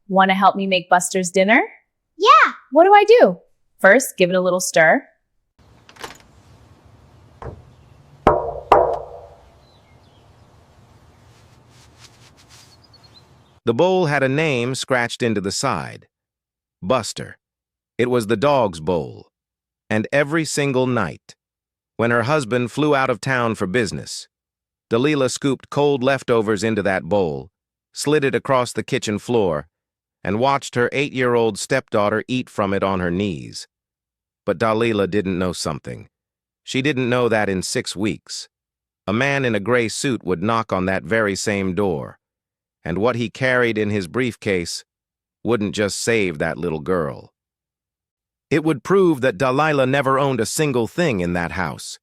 Want to help me make Buster's dinner? Yeah. What do I do? First, give it a little stir. The bowl had a name scratched into the side. Buster. It was the dog's bowl. And every single night, when her husband flew out of town for business, Delila scooped cold leftovers into that bowl, slid it across the kitchen floor, and watched her 8-year-old stepdaughter eat from it on her knees. But Delila didn't know something. She didn't know that in 6 weeks, a man in a gray suit would knock on that very same door, and what he carried in his briefcase wouldn't just save that little girl. It would prove that Delila never owned a single thing in that house.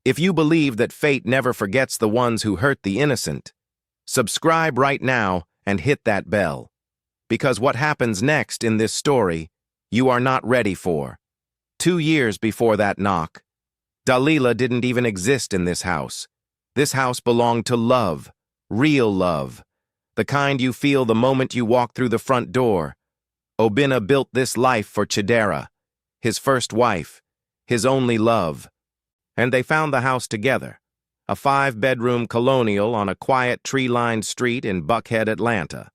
If you believe that fate never forgets the ones who hurt the innocent, subscribe right now and hit that bell. Because what happens next in this story, you are not ready for. 2 years before that knock, Delila didn't even exist in this house. This house belonged to love, real love, the kind you feel the moment you walk through the front door. Oena built this life for Chedara, his first wife, his only love. And they found the house together, a 5-bedroom colonial on a quiet tree-lined street in Buckhead, Atlanta.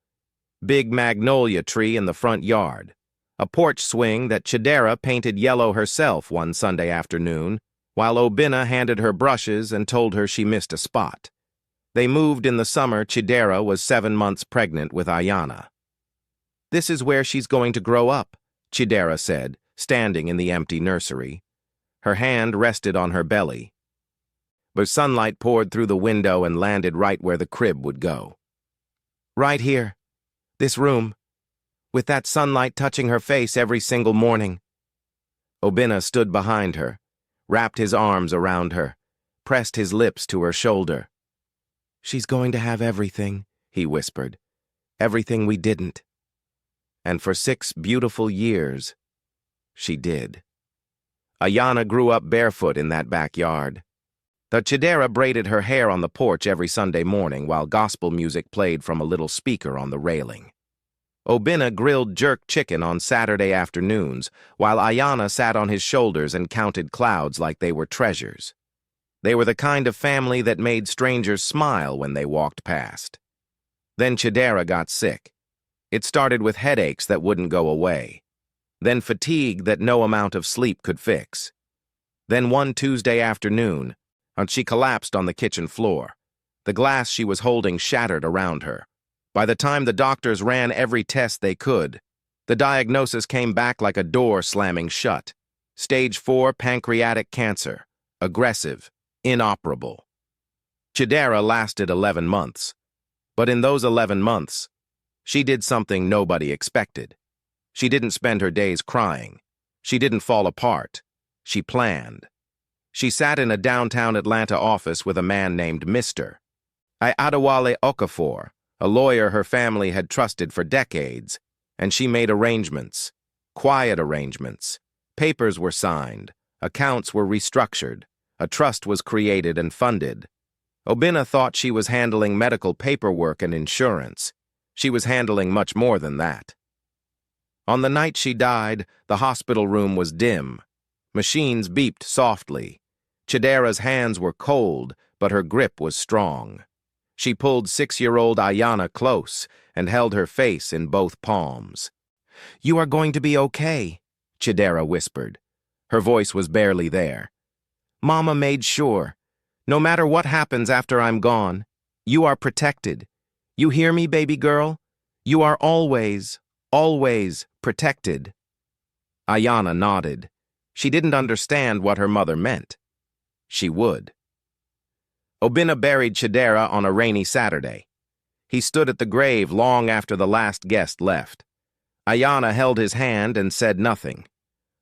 Big magnolia tree in the front yard, a porch swing that Chedara painted yellow herself one Sunday afternoon, while Oena handed her brushes and told her she missed a spot. They moved in the summer Chedara was 7 months pregnant with Oena. "This is where she's going to grow up," Chedara said, standing in the empty nursery. Her hand rested on her belly, but sunlight poured through the window and landed right where the crib would go. "Right here, this room, with that sunlight touching her face every single morning." Oena stood behind her, wrapped his arms around her, pressed his lips to her shoulder. "She's going to have everything," he whispered. "Everything we didn't." And for 6 beautiful years, she did. Oena grew up barefoot in that backyard. The Chedara braided her hair on the porch every Sunday morning while gospel music played from a little speaker on the railing. Oena grilled jerk chicken on Saturday afternoons while Oena sat on his shoulders and counted clouds like they were treasures. They were the kind of family that made strangers smile when they walked past. Then Chedara got sick. It started with headaches that wouldn't go away. Then fatigue that no amount of sleep could fix. Then one Tuesday afternoon, she collapsed on the kitchen floor. The glass she was holding shattered around her. By the time the doctors ran every test they could, the diagnosis came back like a door slamming shut. Stage 4 pancreatic cancer, aggressive, inoperable. Chedara lasted 11 months. But in those 11 months, she did something nobody expected. She didn't spend her days crying. She didn't fall apart. She planned. She sat in a downtown Atlanta office with a man named Mr. Adewale Okafor, a lawyer her family had trusted for decades, and she made arrangements, quiet arrangements. Papers were signed, accounts were restructured, a trust was created and funded. Oena thought she was handling medical paperwork and insurance. She was handling much more than that. On the night she died, the hospital room was dim. Machines beeped softly. Chedara's hands were cold, but her grip was strong. She pulled 6-year-old Oena close and held her face in both palms. "You are going to be okay," Chedara whispered. Her voice was barely there. "Mama made sure. No matter what happens after I'm gone, you are protected. You hear me, baby girl? You are always protected." Oena nodded. She didn't understand what her mother meant. She would. Oena buried Chedara on a rainy Saturday. He stood at the grave long after the last guest left. Oena held his hand and said nothing.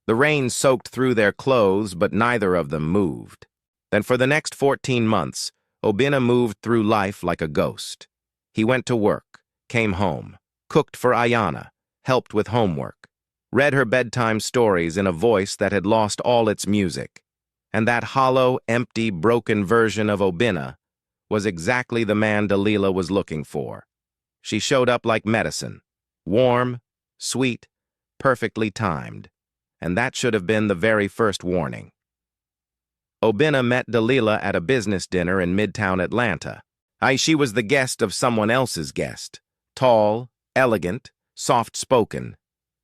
The rain soaked through their clothes, but neither of them moved. Then for the next 14 months, Oena moved through life like a ghost. He went to work, came home, cooked for Oena, helped with homework, read her bedtime stories in a voice that had lost all its music. And that hollow, empty, broken version of Oena was exactly the man Delila was looking for. She showed up like medicine, Warm, sweet, perfectly timed. And that should have been the very first warning. Oena met Delila at a business dinner in Midtown Atlanta. She was the guest of someone else's guest. Tall, elegant, soft-spoken.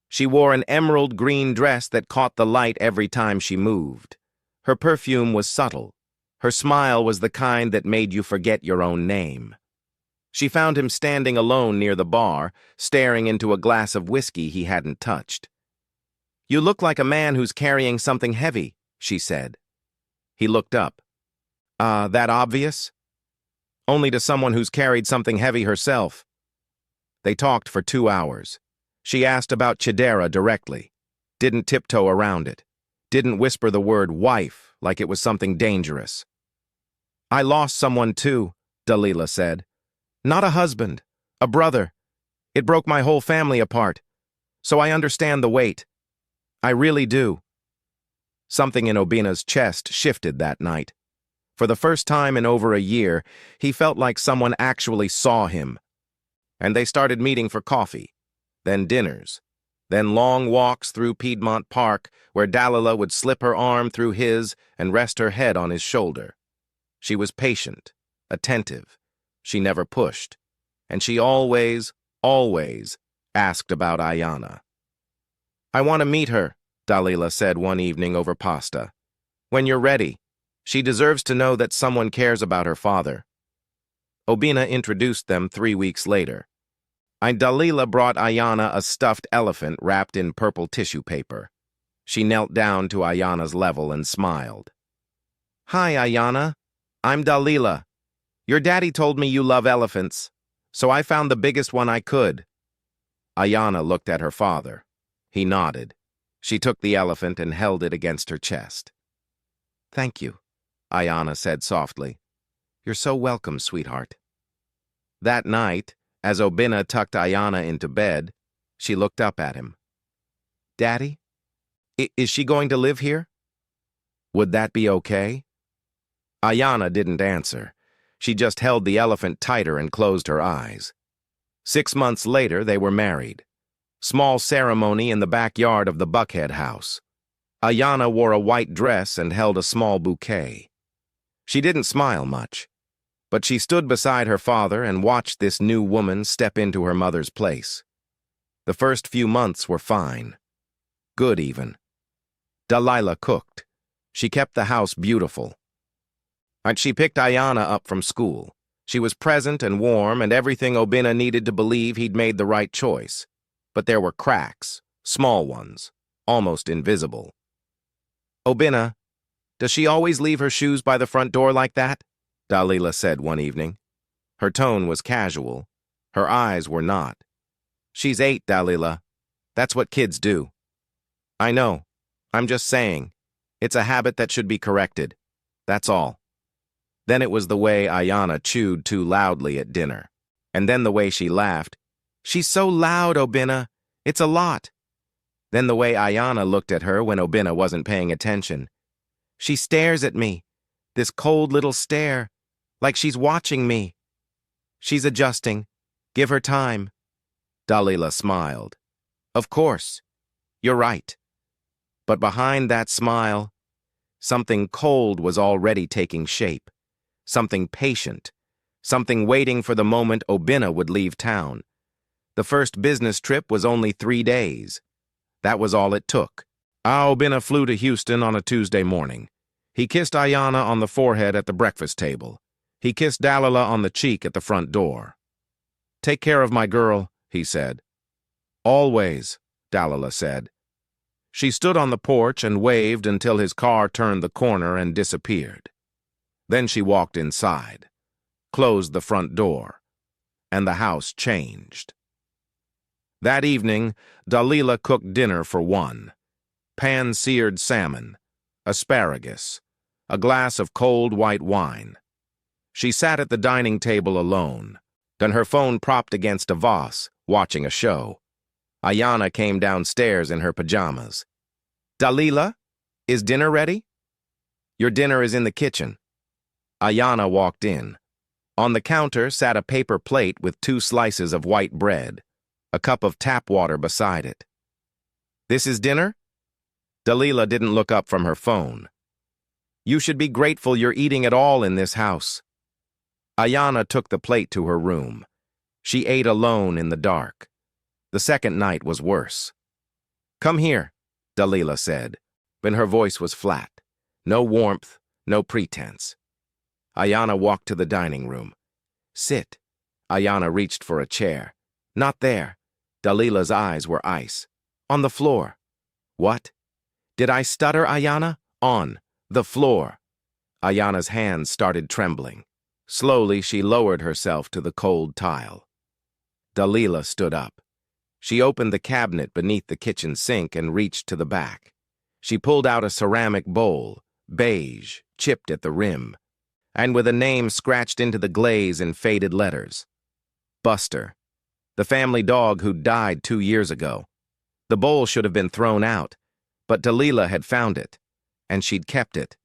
She wore an emerald green dress that caught the light every time she moved. Her perfume was subtle. Her smile was the kind that made you forget your own name. She found him standing alone near the bar, staring into a glass of whiskey he hadn't touched. "You look like a man who's carrying something heavy," she said. He looked up. That obvious?" "Only to someone who's carried something heavy herself." They talked for 2 hours. She asked about Chedara directly. Didn't tiptoe around it. Didn't whisper the word wife like it was something dangerous. "I lost someone too," Delila said. "Not a husband, a brother. It broke my whole family apart. So I understand the weight. I really do." Something in Obena's chest shifted that night. For the first time in over a year, he felt like someone actually saw him. And they started meeting for coffee, then dinners, then long walks through Piedmont Park where Delila would slip her arm through his and rest her head on his shoulder. She was patient, attentive. She never pushed. And she always asked about Oena. "I want to meet her," Delila said one evening over pasta. "When you're ready. She deserves to know that someone cares about her father." Oena introduced them 3 weeks later. Delila brought Oena a stuffed elephant wrapped in purple tissue paper. She knelt down to Oena's level and smiled. "Hi, Oena. I'm Delila. Your daddy told me you love elephants, so I found the biggest one I could." Oena looked at her father. He nodded. She took the elephant and held it against her chest. "Thank you," Oena said softly. "You're so welcome, sweetheart." That night, as Oena tucked Oena into bed, she looked up at him. "Daddy, is she going to live here? Would that be okay?" Oena didn't answer. She just held the elephant tighter and closed her eyes. 6 months later, they were married. Small ceremony in the backyard of the Buckhead house. Oena wore a white dress and held a small bouquet. She didn't smile much, but she stood beside her father and watched this new woman step into her mother's place. The first few months were fine. Good, even. Delila cooked. She kept the house beautiful. And she picked Oena up from school. She was present and warm and everything Oena needed to believe he'd made the right choice. But there were cracks, small ones, almost invisible. "Oena, does she always leave her shoes by the front door like that?" Delila said one evening. Her tone was casual. Her eyes were not. "She's 8, Delila. That's what kids do." "I know. I'm just saying. It's a habit that should be corrected. That's all." Then it was the way Oena chewed too loudly at dinner. And then the way she laughed. "She's so loud, Oena. It's a lot." Then the way Oena looked at her when Oena wasn't paying attention. "She stares at me. This cold little stare. Like she's watching me." "She's adjusting. Give her time." Delila smiled. "Of course. You're right." But behind that smile, something cold was already taking shape. Something patient. Something waiting for the moment Oena would leave town. The first business trip was only 3 days. That was all it took. Oena flew to Houston on a Tuesday morning. He kissed Oena on the forehead at the breakfast table. He kissed Delila on the cheek at the front door. "Take care of my girl," he said. "Always," Delila said. She stood on the porch and waved until his car turned the corner and disappeared. Then she walked inside, closed the front door, and the house changed. That evening, Delila cooked dinner for one. Pan-seared salmon, asparagus, a glass of cold white wine. She sat at the dining table alone, then her phone propped against a vase, watching a show. Oena came downstairs in her pajamas. "Delila, is dinner ready?" "Your dinner is in the kitchen." Oena walked in. On the counter sat a paper plate with 2 slices of white bread. a cup of tap water beside it. "This is dinner?" Delila didn't look up from her phone. "You should be grateful you're eating at all in this house." Oena took the plate to her room. She ate alone in the dark. The second night was worse. "Come here," Delila said, but her voice was flat. No warmth, no pretense. Oena walked to the dining room. "Sit." Oena reached for a chair. "Not there." Dalila's eyes were ice. "On the floor." "What?" "Did I stutter, Oena?" "On the floor." Oena's hands started trembling. Slowly, she lowered herself to the cold tile. Delila stood up. She opened the cabinet beneath the kitchen sink and reached to the back. She pulled out a ceramic bowl, beige, chipped at the rim, and with a name scratched into the glaze in faded letters. Buster, the family dog who died 2 years ago. The bowl should have been thrown out, but Delila had found it, and she'd kept it.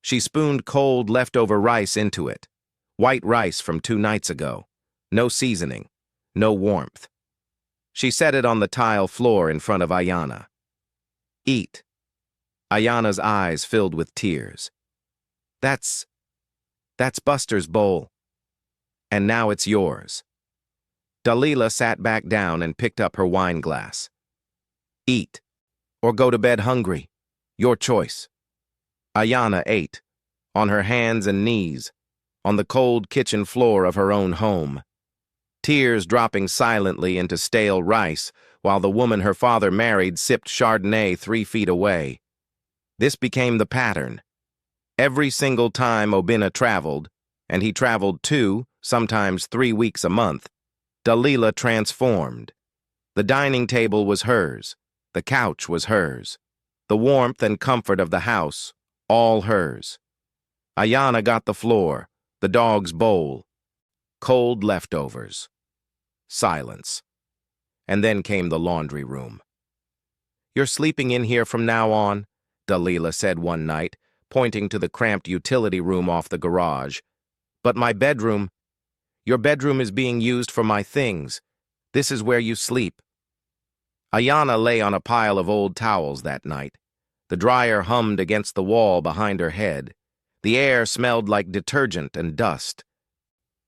She spooned cold leftover rice into it, white rice from 2 nights ago. No seasoning, no warmth. She set it on the tile floor in front of Oena. "Eat." Oena's eyes filled with tears. That's Buster's bowl. And now it's yours." Delila sat back down and picked up her wine glass. "Eat, or go to bed hungry. Your choice." Oena ate, on her hands and knees, on the cold kitchen floor of her own home. Tears dropping silently into stale rice while the woman her father married sipped Chardonnay 3 feet away. This became the pattern. Every single time Oena traveled, and he traveled 2, sometimes 3 weeks a month, Delila transformed. The dining table was hers, the couch was hers, the warmth and comfort of the house, all hers. Oena got the floor, the dog's bowl, cold leftovers. Silence. And then came the laundry room. "You're sleeping in here from now on," Delila said one night, pointing to the cramped utility room off the garage. "But my bedroom, your bedroom is being used for my things. This is where you sleep." Oena lay on a pile of old towels that night. The dryer hummed against the wall behind her head. The air smelled like detergent and dust.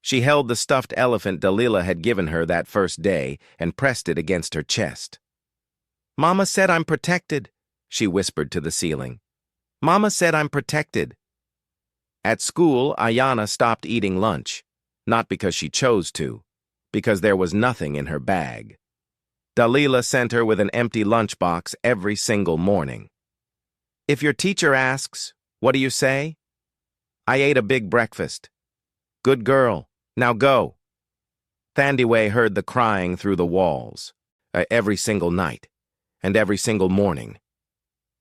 She held the stuffed elephant Delila had given her that first day and pressed it against her chest. "Mama said I'm protected," she whispered to the ceiling. "Mama said I'm protected." At school, Oena stopped eating lunch, not because she chose to, because there was nothing in her bag. Delila sent her with an empty lunchbox every single morning. "If your teacher asks, what do you say?" "I ate a big breakfast." "Good girl. Now go." Thandiwe heard the crying through the walls, every single night, and every single morning.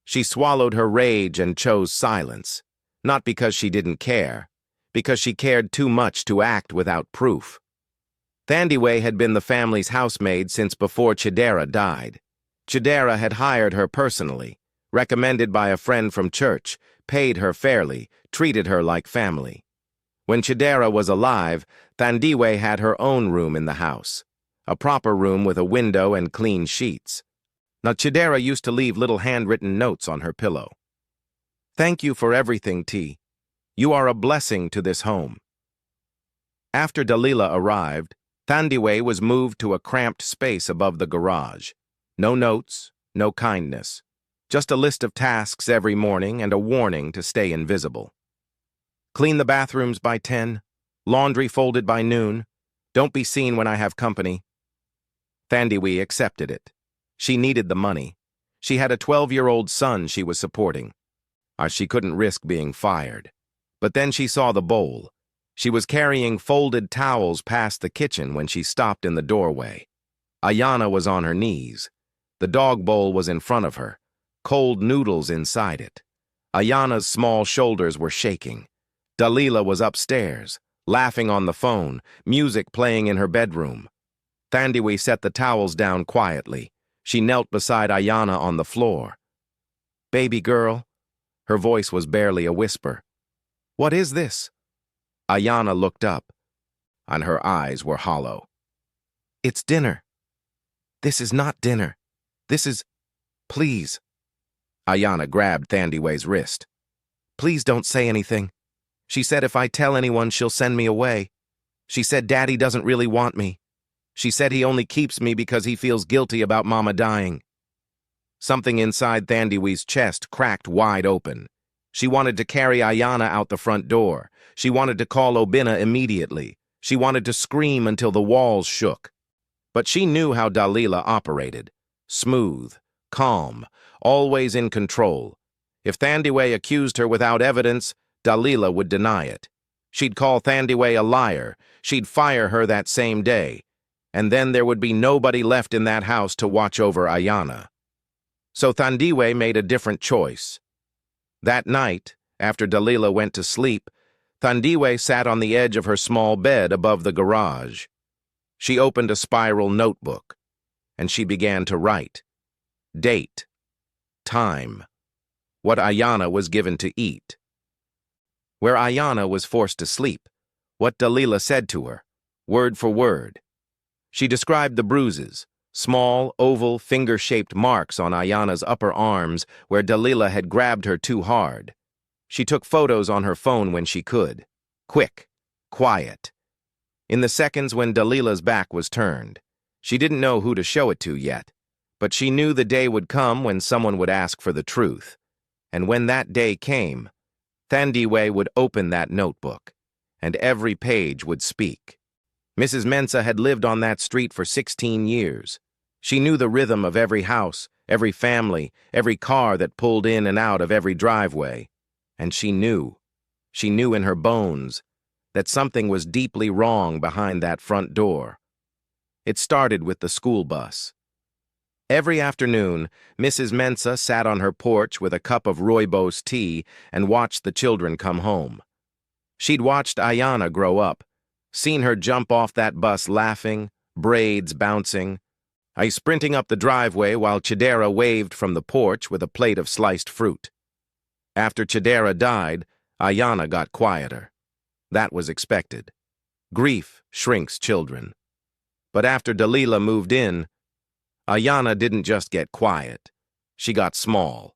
She swallowed her rage and chose silence, not because she didn't care, because she cared too much to act without proof. Thandiwe had been the family's housemaid since before Chedara died. Chedara had hired her personally, recommended by a friend from church, paid her fairly, treated her like family. When Chedara was alive, Thandiwe had her own room in the house, a proper room with a window and clean sheets. Now Chedara used to leave little handwritten notes on her pillow. "Thank you for everything, T. You are a blessing to this home." After Delila arrived, Thandiwe was moved to a cramped space above the garage. No notes, no kindness. Just a list of tasks every morning and a warning to stay invisible. "Clean the bathrooms by 10. Laundry folded by noon. Don't be seen when I have company." Thandiwe accepted it. She needed the money. She had a 12-year-old son she was supporting. She couldn't risk being fired. But then she saw the bowl. She was carrying folded towels past the kitchen when she stopped in the doorway. Oena was on her knees. The dog bowl was in front of her, cold noodles inside it. Oena's small shoulders were shaking. Delila was upstairs, laughing on the phone, music playing in her bedroom. Thandiwe set the towels down quietly. She knelt beside Oena on the floor. "Baby girl," her voice was barely a whisper. "What is this?" Oena looked up, and her eyes were hollow. "It's dinner." This is not dinner. This is... Please. Ayana grabbed Thandiwe's wrist. Please don't say anything. She said if I tell anyone, she'll send me away. She said Daddy doesn't really want me. She said he only keeps me because he feels guilty about Mama dying. Something inside Thandiwe's chest cracked wide open. She wanted to carry Ayana out the front door. She wanted to call Oena immediately. She wanted to scream until the walls shook. But she knew how Delila operated. Smooth, calm, always in control. If Thandiwe accused her without evidence, Delila would deny it. She'd call Thandiwe a liar. She'd fire her that same day. And then there would be nobody left in that house to watch over Ayana. So Thandiwe made a different choice. That night, after Delila went to sleep, Thandiwe sat on the edge of her small bed above the garage. She opened a spiral notebook, and she began to write. Date. Time. What Ayana was given to eat. Where Ayana was forced to sleep. What Delila said to her, word for word. She described the bruises, small, oval, finger-shaped marks on Ayana's upper arms where Delila had grabbed her too hard. She took photos on her phone when she could. Quick, quiet. In the seconds when Delila's back was turned. She didn't know who to show it to yet, but she knew the day would come when someone would ask for the truth. And when that day came, Thandiwe would open that notebook, and every page would speak. Mrs. Mensah had lived on that street for 16 years. She knew the rhythm of every house, every family, every car that pulled in and out of every driveway. And she knew in her bones, that something was deeply wrong behind that front door. It started with the school bus. Every afternoon, Mrs. Mensah sat on her porch with a cup of rooibos tea and watched the children come home. She'd watched Ayana grow up, seen her jump off that bus laughing, braids bouncing, sprinting up the driveway while Chedara waved from the porch with a plate of sliced fruit. After Chedara died, Ayana got quieter. That was expected. Grief shrinks children. But after Delila moved in, Ayana didn't just get quiet. She got small.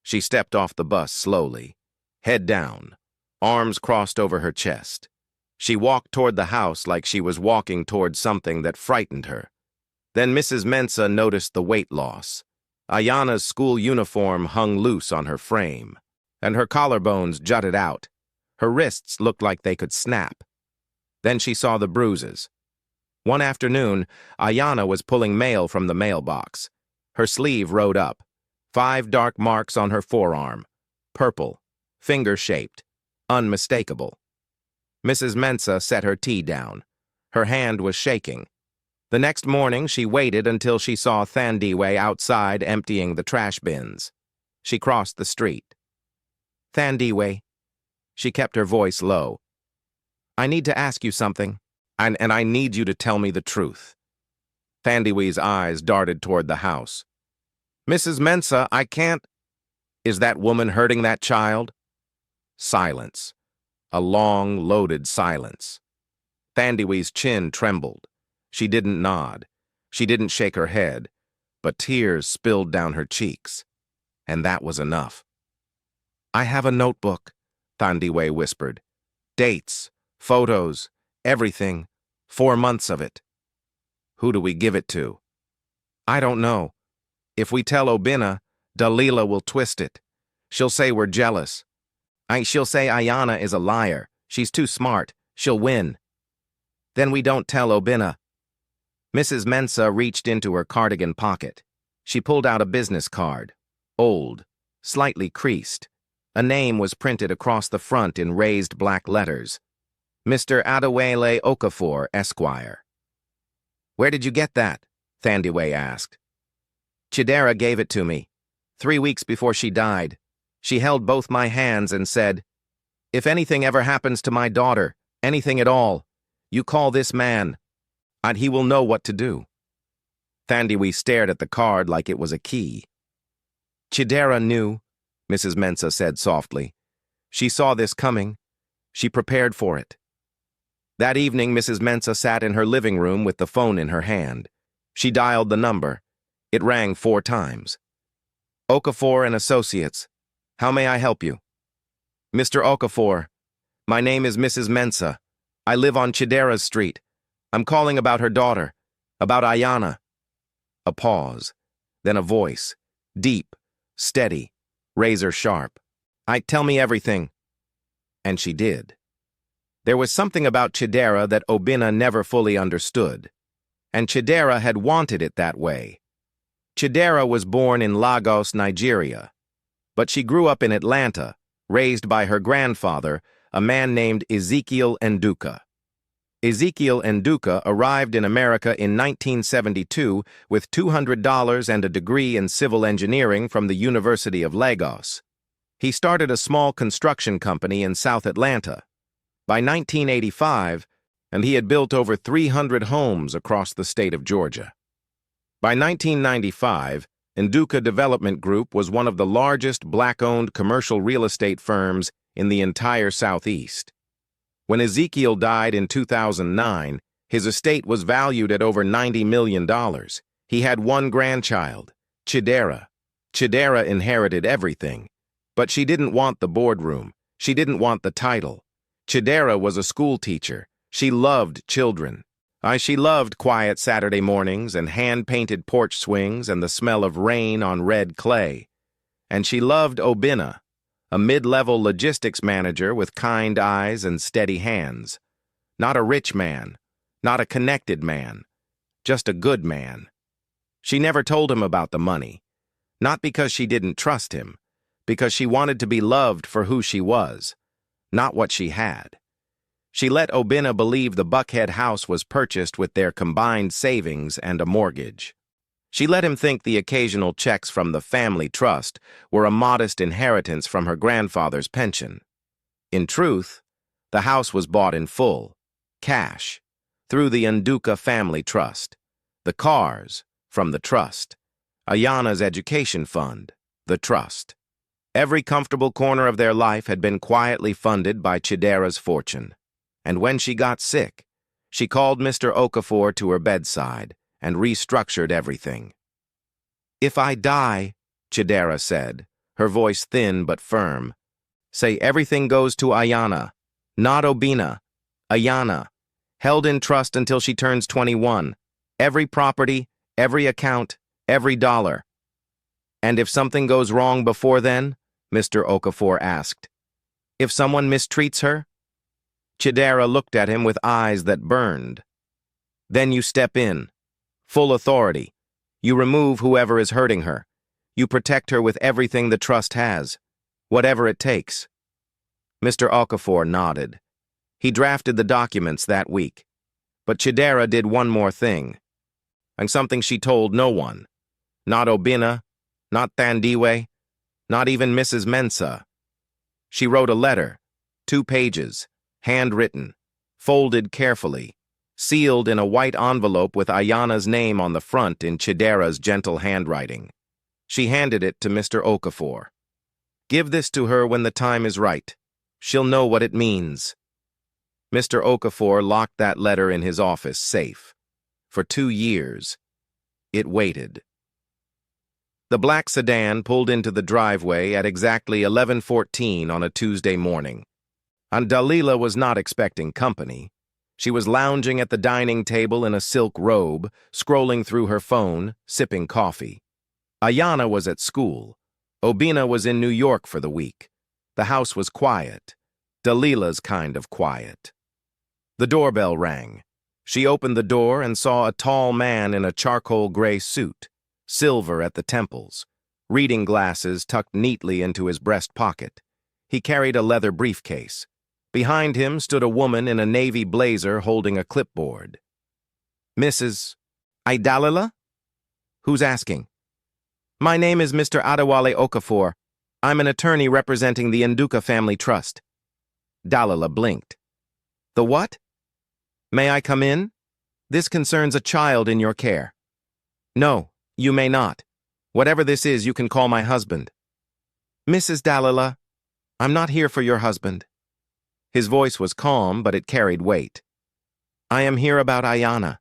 She stepped off the bus slowly, head down, arms crossed over her chest. She walked toward the house like she was walking toward something that frightened her. Then Mrs. Mensah noticed the weight loss. Ayana's school uniform hung loose on her frame, and her collarbones jutted out. Her wrists looked like they could snap. Then she saw the bruises. One afternoon, Ayana was pulling mail from the mailbox. Her sleeve rode up. 5 dark marks on her forearm. Purple, finger-shaped, unmistakable. Mrs. Mensah set her tea down. Her hand was shaking. The next morning, she waited until she saw Thandiwe outside emptying the trash bins. She crossed the street. Thandiwe. She kept her voice low. I need to ask you something, and I need you to tell me the truth. Thandiwe's eyes darted toward the house. Mrs. Mensah, I can't... Is that woman hurting that child? Silence. A long, loaded silence. Thandiwe's chin trembled. She didn't nod. She didn't shake her head, but tears spilled down her cheeks. And that was enough. I have a notebook, Thandiwe whispered. Dates, photos, everything. 4 months of it. Who do we give it to? I don't know. If we tell Oena, Delila will twist it. She'll say we're jealous. She'll say Ayana is a liar. She's too smart. She'll win. Then we don't tell Oena. Mrs. Mensah reached into her cardigan pocket. She pulled out a business card. Old, slightly creased. A name was printed across the front in raised black letters. Mr. Adewale Okafor, Esquire. Where did you get that? Thandiwe asked. Chedara gave it to me. 3 weeks before she died. She held both my hands and said, if anything ever happens to my daughter, anything at all, you call this man, and he will know what to do. Thandiwe stared at the card like it was a key. Chedara knew, Mrs. Mensah said softly. She saw this coming. She prepared for it. That evening, Mrs. Mensah sat in her living room with the phone in her hand. She dialed the number. It rang 4 times. Okafor and Associates. How may I help you? Mr. Okafor, my name is Mrs. Mensah. I live on Chedara Street. I'm calling about her daughter, about Ayana. A pause, then a voice, deep, steady, razor sharp. Tell me everything. And she did. There was something about Chedara that Oena never fully understood, and Chedara had wanted it that way. Chedara was born in Lagos, Nigeria, but she grew up in Atlanta, raised by her grandfather, a man named Ezekiel Nduka. Ezekiel Nduka arrived in America in 1972 with $200 and a degree in civil engineering from the University of Lagos. He started a small construction company in South Atlanta. By 1985, and he had built over 300 homes across the state of Georgia. By 1995, Nduka Development Group was one of the largest black-owned commercial real estate firms in the entire Southeast. When Ezekiel died in 2009, his estate was valued at over $90 million. He had one grandchild, Chedara. Chedara inherited everything. But she didn't want the boardroom. She didn't want the title. Chedara was a school teacher. She loved children. She loved quiet Saturday mornings and hand-painted porch swings and the smell of rain on red clay. And she loved Oena, a mid-level logistics manager with kind eyes and steady hands. Not a rich man, not a connected man, just a good man. She never told him about the money, not because she didn't trust him, because she wanted to be loved for who she was, not what she had. She let Oena believe the Buckhead house was purchased with their combined savings and a mortgage. She let him think the occasional checks from the family trust were a modest inheritance from her grandfather's pension. In truth, the house was bought in full, cash, through the Nduka family trust, the cars from the trust, Ayana's education fund, the trust. Every comfortable corner of their life had been quietly funded by Chedara's fortune. And when she got sick, she called Mr. Okafor to her bedside and restructured everything. "If I die," Chedara said, her voice thin but firm, "say everything goes to Ayana, not Oena. Ayana, held in trust until she turns 21. Every property, every account, every dollar." "And if something goes wrong before then?" Mr. Okafor asked. "If someone mistreats her?" Chedara looked at him with eyes that burned. "Then you step in. Full authority. You remove whoever is hurting her. You protect her with everything the trust has, whatever it takes." Mr. Okafor nodded. He drafted the documents that week. But Chedara did one more thing, and something she told no one. Not Oena, not Thandiwe, not even Mrs. Mensah. She wrote a letter, 2 pages, handwritten, folded carefully, sealed in a white envelope with Ayana's name on the front in Chedara's gentle handwriting. She handed it to Mr. Okafor. "Give this to her when the time is right. She'll know what it means." Mr. Okafor locked that letter in his office safe. For 2 years, it waited. The black sedan pulled into the driveway at exactly 11:14 on a Tuesday morning. And Delila was not expecting company. She was lounging at the dining table in a silk robe, scrolling through her phone, sipping coffee. Ayana was at school. Oena was in New York for the week. The house was quiet. Delila's kind of quiet. The doorbell rang. She opened the door and saw a tall man in a charcoal gray suit, silver at the temples, reading glasses tucked neatly into his breast pocket. He carried a leather briefcase. Behind him stood a woman in a navy blazer holding a clipboard. "Mrs. Delila? Who's asking?" "My name is Mr. Adewale Okafor. I'm an attorney representing the Nduka family trust." Delila blinked. "The what?" "May I come in? This concerns a child in your care." "No, you may not. Whatever this is, you can call my husband." "Mrs. Delila, I'm not here for your husband." His voice was calm, but it carried weight. "I am here about Ayana."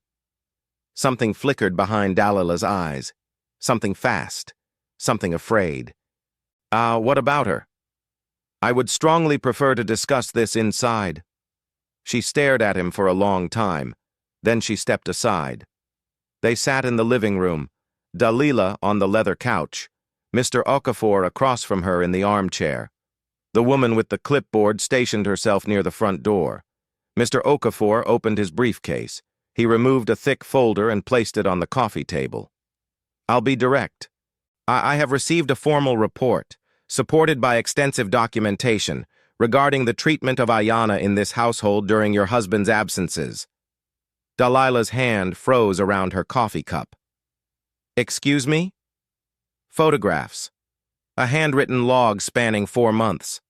Something flickered behind Dalila's eyes. Something fast. Something afraid. What about her? I would strongly prefer to discuss this inside. She stared at him for a long time. Then she stepped aside. They sat in the living room, Delila on the leather couch, Mr. Okafor across from her in the armchair. The woman with the clipboard stationed herself near the front door. Mr. Okafor opened his briefcase. He removed a thick folder and placed it on the coffee table. I'll be direct. I have received a formal report, supported by extensive documentation, regarding the treatment of Oena in this household during your husband's absences. Dalila's hand froze around her coffee cup. Excuse me? Photographs. A handwritten log spanning 4 months.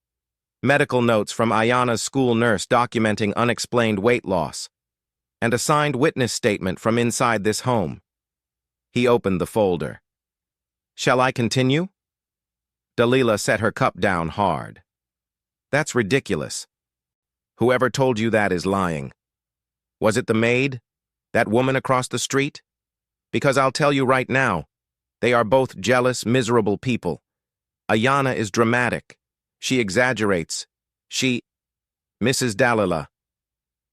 Medical notes from Oena's school nurse documenting unexplained weight loss. And a signed witness statement from inside this home. He opened the folder. Shall I continue? Delila set her cup down hard. That's ridiculous. Whoever told you that is lying. Was it the maid? That woman across the street? Because I'll tell you right now, they are both jealous, miserable people. Oena is dramatic. She exaggerates. Mrs. Delila.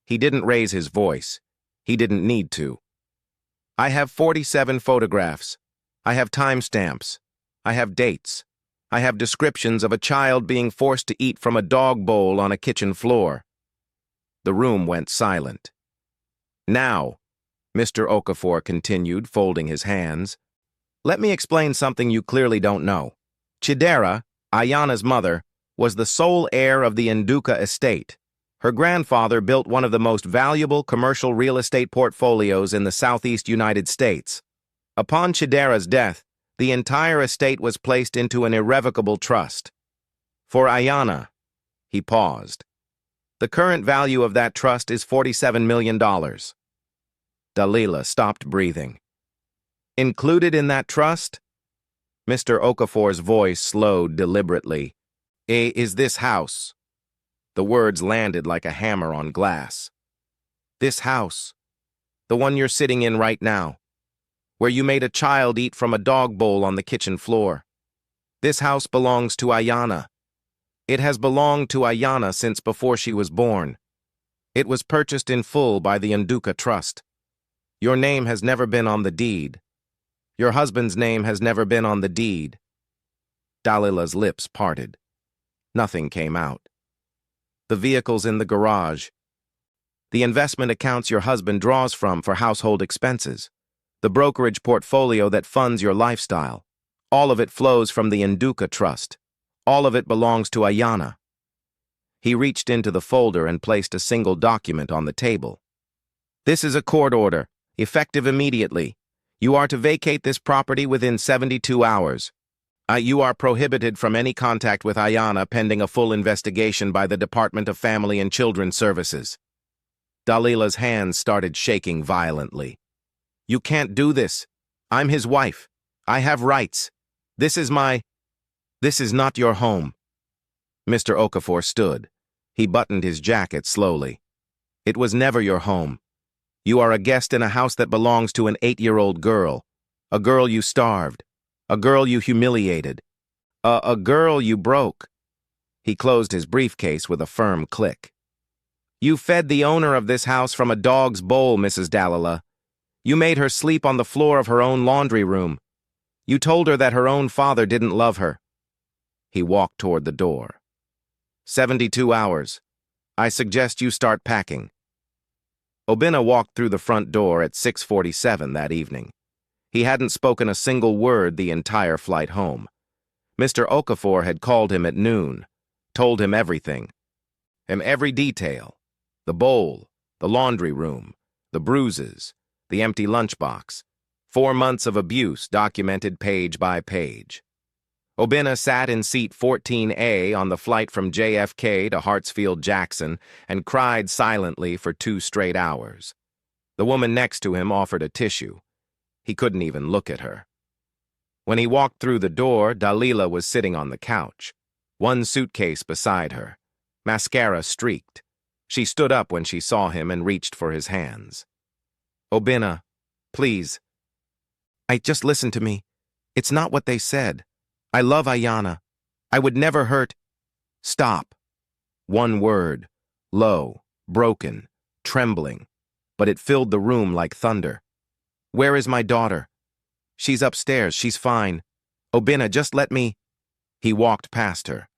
He didn't raise his voice. He didn't need to. I have 47 photographs. I have timestamps. I have dates. I have descriptions of a child being forced to eat from a dog bowl on a kitchen floor. The room went silent. Now, Mr. Okafor continued, folding his hands, let me explain something you clearly don't know. Chedara, Oena's mother, was the sole heir of the Nduka estate. Her grandfather built one of the most valuable commercial real estate portfolios in the southeast United States. Upon Chedara's death, the entire estate was placed into an irrevocable trust. For Oena, he paused. The current value of that trust is $47 million. Delila stopped breathing. Included in that trust? Mr. Okafor's voice slowed deliberately. Is this house? The words landed like a hammer on glass. This house. The one you're sitting in right now. Where you made a child eat from a dog bowl on the kitchen floor. This house belongs to Oena. It has belonged to Oena since before she was born. It was purchased in full by the Nduka Trust. Your name has never been on the deed. Your husband's name has never been on the deed. Dalila's lips parted. Nothing came out. The vehicle's in the garage. The investment accounts your husband draws from for household expenses. The brokerage portfolio that funds your lifestyle. All of it flows from the Nduka Trust. All of it belongs to Oena. He reached into the folder and placed a single document on the table. This is a court order, effective immediately. You are to vacate this property within 72 hours. You are prohibited from any contact with Oena pending a full investigation by the Department of Family and Children's Services. Dalila's hands started shaking violently. You can't do this. I'm his wife. I have rights. This is not your home. Mr. Okafor stood. He buttoned his jacket slowly. It was never your home. You are a guest in a house that belongs to an 8-year-old girl. A girl you starved. A girl you humiliated. A girl you broke. He closed his briefcase with a firm click. You fed the owner of this house from a dog's bowl, Mrs. Delila. You made her sleep on the floor of her own laundry room. You told her that her own father didn't love her. He walked toward the door. 72 hours. I suggest you start packing. Oena walked through the front door at 6:47 that evening. He hadn't spoken a single word the entire flight home. Mr. Okafor had called him at noon, told him everything. Every detail. The bowl, the laundry room, the bruises, the empty lunchbox. 4 months of abuse documented page by page. Oena sat in seat 14A on the flight from JFK to Hartsfield-Jackson and cried silently for 2 straight hours. The woman next to him offered a tissue. He couldn't even look at her. When he walked through the door, Delila was sitting on the couch, one suitcase beside her. Mascara streaked. She stood up when she saw him and reached for his hands. Oena, Please. Just listen to me. It's not what they said. I love Ayana. I would never hurt. Stop. One word. Low, broken, trembling. But it filled the room like thunder. Where is my daughter? She's upstairs. She's fine. Oena, just let me. He walked past her.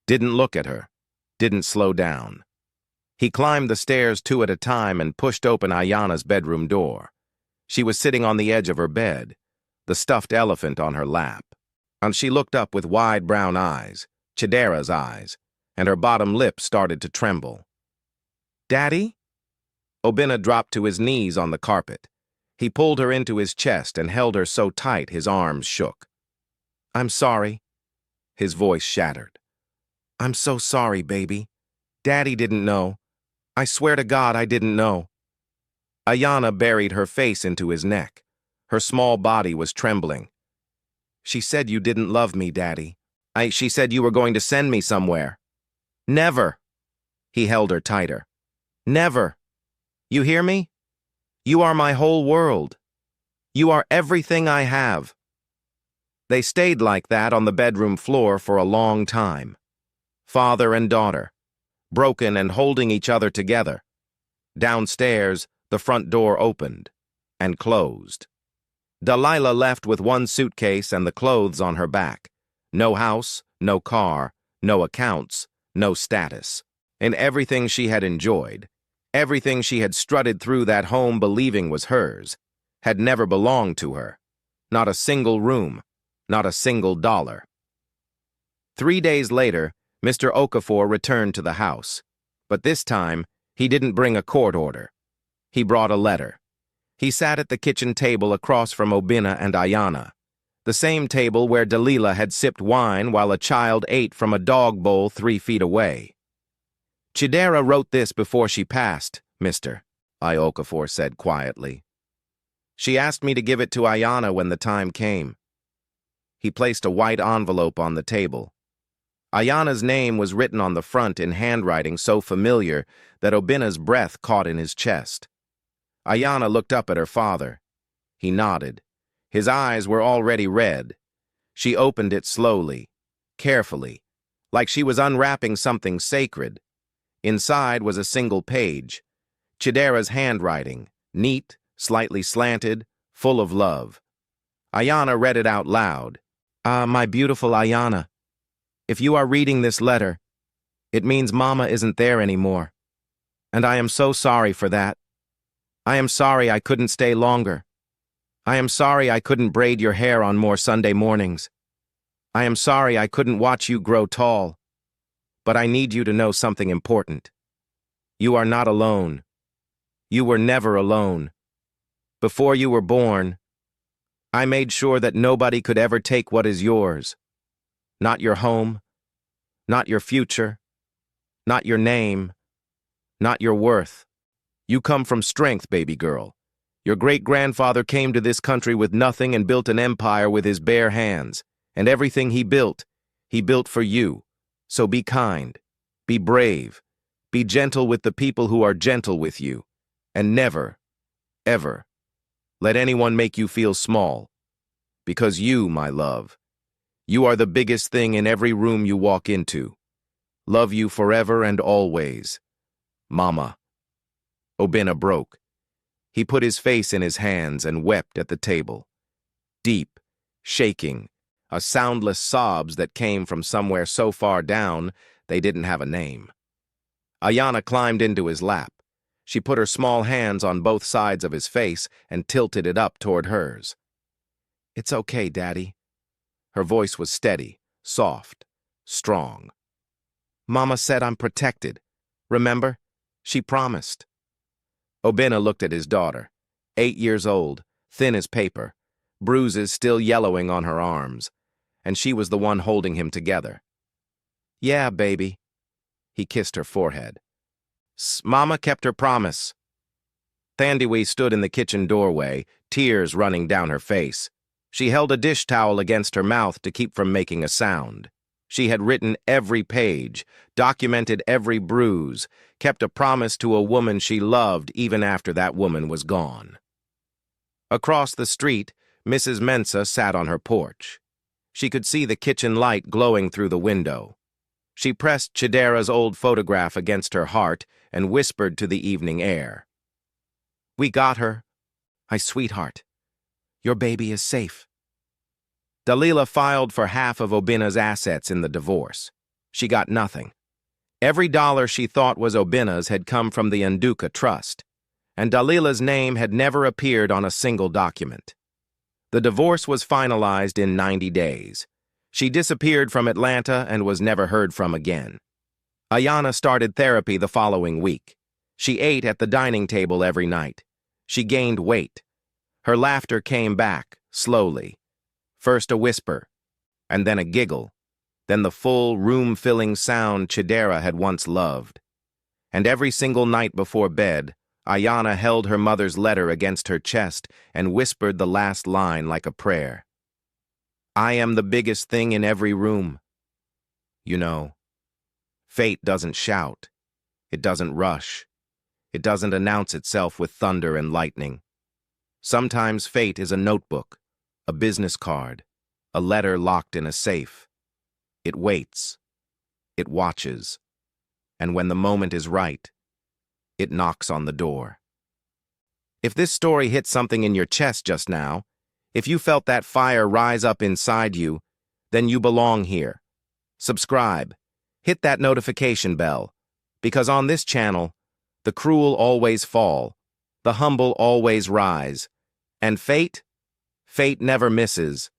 Didn't look at her. Didn't slow down. He climbed the stairs 2 at a time and pushed open Ayana's bedroom door. She was sitting on the edge of her bed, the stuffed elephant on her lap. And she looked up with wide brown eyes, Chedara's eyes, and her bottom lip started to tremble. Daddy? Oena dropped to his knees on the carpet. He pulled her into his chest and held her so tight his arms shook. I'm sorry. His voice shattered. I'm so sorry, baby. Daddy didn't know. I swear to God I didn't know. Ayana buried her face into his neck. Her small body was trembling. She said you didn't love me, Daddy. She said you were going to send me somewhere. Never. He held her tighter. Never. You hear me? You are my whole world. You are everything I have. They stayed like that on the bedroom floor for a long time. Father and daughter, broken and holding each other together. Downstairs, the front door opened and closed. Delila left with one suitcase and the clothes on her back. No house, no car, no accounts, no status. And everything she had enjoyed, everything she had strutted through that home believing was hers, had never belonged to her. Not a single room, not a single dollar. 3 days later, Mr. Okafor returned to the house. But this time, he didn't bring a court order. He brought a letter. He sat at the kitchen table across from Oena and Ayana, the same table where Delila had sipped wine while a child ate from a dog bowl 3 feet away. Chedara wrote this before she passed, Mr. Okafor said quietly. She asked me to give it to Ayana when the time came. He placed a white envelope on the table. Ayana's name was written on the front in handwriting so familiar that Obena's breath caught in his chest. Ayana looked up at her father. He nodded. His eyes were already red. She opened it slowly, carefully, like she was unwrapping something sacred. Inside was a single page. Chedara's handwriting, neat, slightly slanted, full of love. Ayana read it out loud. My beautiful Ayana, if you are reading this letter, it means Mama isn't there anymore. And I am so sorry for that. I am sorry I couldn't stay longer. I am sorry I couldn't braid your hair on more Sunday mornings. I am sorry I couldn't watch you grow tall. But I need you to know something important. You are not alone. You were never alone. Before you were born, I made sure that nobody could ever take what is yours. Not your home, not your future, not your name, not your worth. You come from strength, baby girl. Your great-grandfather came to this country with nothing and built an empire with his bare hands. And everything he built for you. So be kind, be brave, be gentle with the people who are gentle with you. And never, ever, let anyone make you feel small. Because you, my love, you are the biggest thing in every room you walk into. Love you forever and always. Mama. Oena broke. He put his face in his hands and wept at the table. Deep, shaking, a soundless sobs that came from somewhere so far down they didn't have a name. Ayana climbed into his lap. She put her small hands on both sides of his face and tilted it up toward hers. It's okay, Daddy. Her voice was steady, soft, strong. Mama said I'm protected. Remember? She promised. Oena looked at his daughter, 8 years old, thin as paper, bruises still yellowing on her arms, and she was the one holding him together. Yeah, baby. He kissed her forehead. Mama kept her promise. Thandiwe stood in the kitchen doorway, tears running down her face. She held a dish towel against her mouth to keep from making a sound. She had written every page, documented every bruise, kept a promise to a woman she loved even after that woman was gone. Across the street, Mrs. Mensa sat on her porch. She could see the kitchen light glowing through the window. She pressed Chedara's old photograph against her heart and whispered to the evening air. "We got her. My sweetheart. Your baby is safe." Delila filed for half of Oena's assets in the divorce. She got nothing. Every dollar she thought was Oena's had come from the Nduka Trust, and Dalila's name had never appeared on a single document. The divorce was finalized in 90 days. She disappeared from Atlanta and was never heard from again. Oena started therapy the following week. She ate at the dining table every night. She gained weight. Her laughter came back, slowly. First a whisper, and then a giggle, then the full, room-filling sound Chedara had once loved. And every single night before bed, Oena held her mother's letter against her chest and whispered the last line like a prayer. "I am the biggest thing in every room." You know, fate doesn't shout. It doesn't rush. It doesn't announce itself with thunder and lightning. Sometimes fate is a notebook, a business card, a letter locked in a safe. It waits. It watches. And when the moment is right, it knocks on the door. If this story hit something in your chest just now, if you felt that fire rise up inside you, then you belong here. Subscribe. Hit that notification bell, because on this channel, the cruel always fall, the humble always rise, and fate never misses.